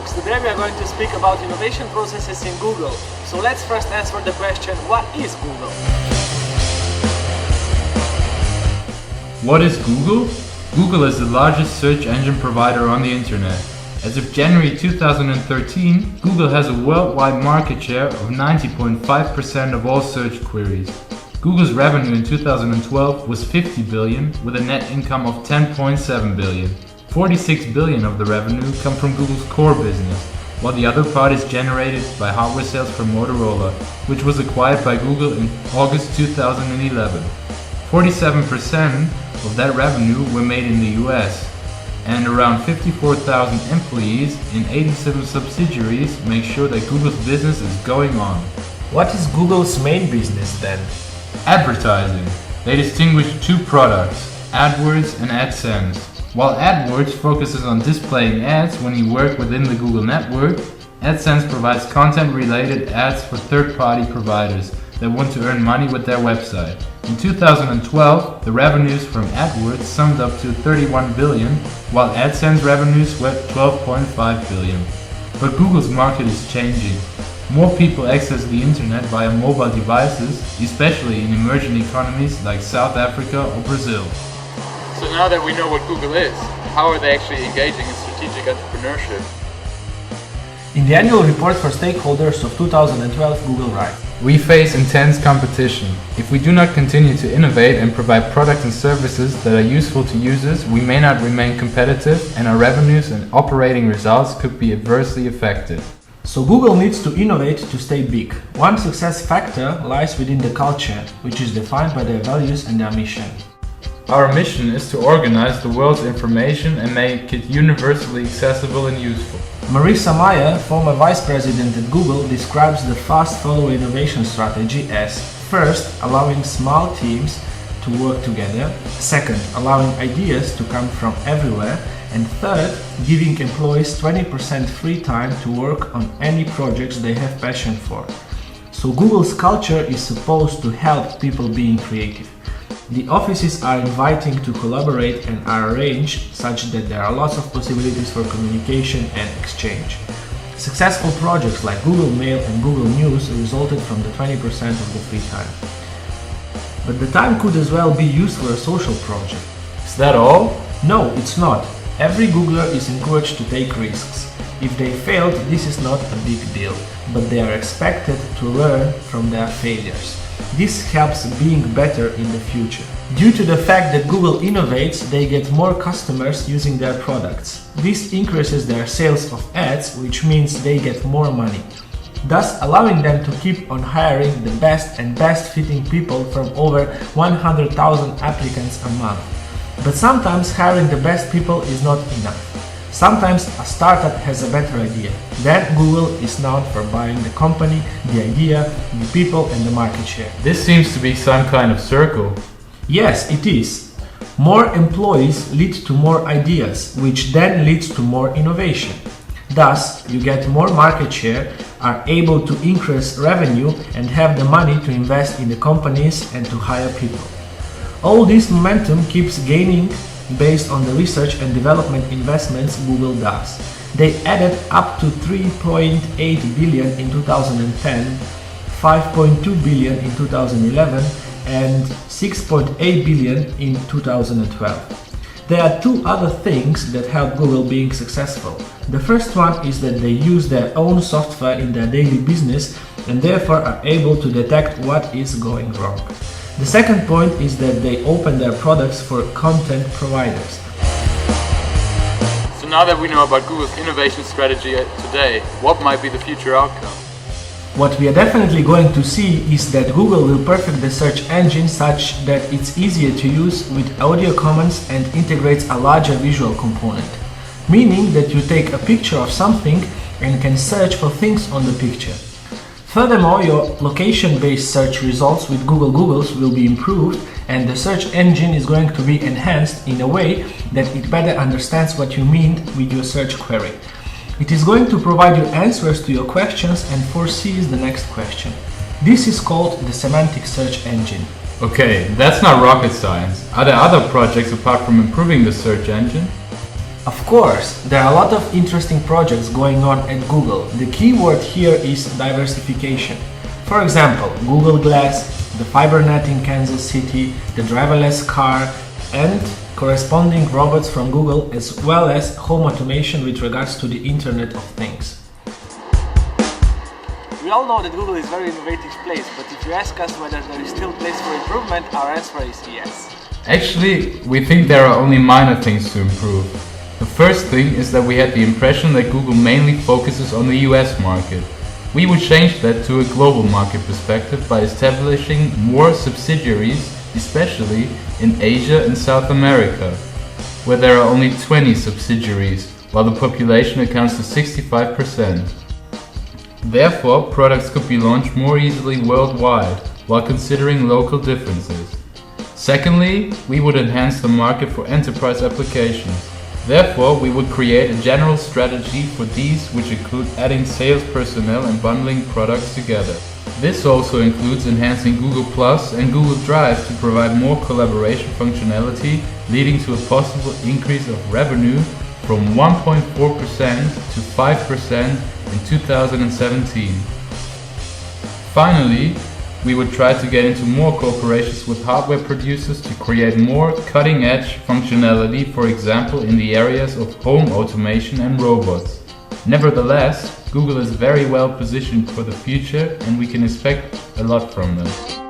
folks, today we are going to speak about innovation processes in Google. So let's first answer the question, what is Google? What is Google? Google is the largest search engine provider on the internet. As of January 2013, Google has a worldwide market share of 90.5% of all search queries. Google's revenue in 2012 was 50 billion, with a net income of 10.7 billion. 46 billion of the revenue come from Google's core business, while the other part is generated by hardware sales from Motorola, which was acquired by Google in August 2011. 47% of that revenue were made in the US, and around 54,000 employees in 87 subsidiaries make sure that Google's business is going on. What is Google's main business then? Advertising. They distinguish two products, AdWords and AdSense. While AdWords focuses on displaying ads when you work within the Google network, AdSense provides content-related ads for third-party providers that want to earn money with their website. In 2012, the revenues from AdWords summed up to 31 billion, while AdSense revenues were 12.5 billion. But Google's market is changing. More people access the internet via mobile devices, especially in emerging economies like South Africa or Brazil. So now that we know what Google is, how are they actually engaging in strategic entrepreneurship? In the annual report for stakeholders of 2012, Google writes, We face intense competition. If we do not continue to innovate and provide products and services that are useful to users, we may not remain competitive and our revenues and operating results could be adversely affected. So Google needs to innovate to stay big. One success factor lies within the culture, which is defined by their values and their mission. Our mission is to organize the world's information and make it universally accessible and useful. Marissa Mayer, former vice president at Google, describes the fast follow innovation strategy as first, allowing small teams to work together, second, allowing ideas to come from everywhere, and third, giving employees 20% free time to work on any projects they have passion for. So Google's culture is supposed to help people being creative. The offices are inviting to collaborate and are arranged such that there are lots of possibilities for communication and exchange. Successful projects like Google Mail and Google News resulted from the 20% of the free time. But the time could as well be used for a social project. Is that all? No, it's not. Every Googler is encouraged to take risks. If they failed, this is not a big deal, but they are expected to learn from their failures. This helps being better in the future. Due to the fact that Google innovates, they get more customers using their products. This increases their sales of ads, which means they get more money, thus allowing them to keep on hiring the best and best fitting people from over 100,000 applicants a month. But sometimes hiring the best people is not enough. Sometimes a startup has a better idea. Then Google is known for buying the company, the idea, the people and the market share. This seems to be some kind of circle. Yes, it is. More employees lead to more ideas, which then leads to more innovation. Thus, you get more market share, are able to increase revenue and have the money to invest in the companies and to hire people. All this momentum keeps gaining based on the research and development investments Google does. They added up to 3.8 billion in 2010, 5.2 billion in 2011 and 6.8 billion in 2012. There are two other things that help Google being successful. The first one is that they use their own software in their daily business and therefore are able to detect what is going wrong. The second point is that they open their products for content providers. So now that we know about Google's innovation strategy today, what might be the future outcome? What we are definitely going to see is that Google will perfect the search engine such that it's easier to use with audio comments and integrates a larger visual component. Meaning that you take a picture of something and can search for things on the picture. Furthermore, your location-based search results with Google Googles will be improved and the search engine is going to be enhanced in a way that it better understands what you mean with your search query. It is going to provide you answers to your questions and foresees the next question. This is called the semantic search engine. Okay, that's not rocket science. Are there other projects apart from improving the search engine? Of course, there are a lot of interesting projects going on at Google. The key word here is diversification. For example, Google Glass, the FiberNet in Kansas City, the driverless car, and corresponding robots from Google, as well as home automation with regards to the Internet of Things. We all know that Google is a very innovative place, but if you ask us whether there is still place for improvement, our answer is yes. Actually, we think there are only minor things to improve. The first thing is that we had the impression that Google mainly focuses on the US market. We would change that to a global market perspective by establishing more subsidiaries, especially in Asia and South America, where there are only 20 subsidiaries, while the population accounts for 65%. Therefore, products could be launched more easily worldwide, while considering local differences. Secondly, we would enhance the market for enterprise applications. Therefore, we would create a general strategy for these, which include adding sales personnel and bundling products together. This also includes enhancing Google Plus and Google Drive to provide more collaboration functionality, leading to a possible increase of revenue from 1.4% to 5% in 2017. Finally, we would try to get into more cooperations with hardware producers to create more cutting-edge functionality, for example in the areas of home automation and robots. Nevertheless, Google is very well positioned for the future and we can expect a lot from them.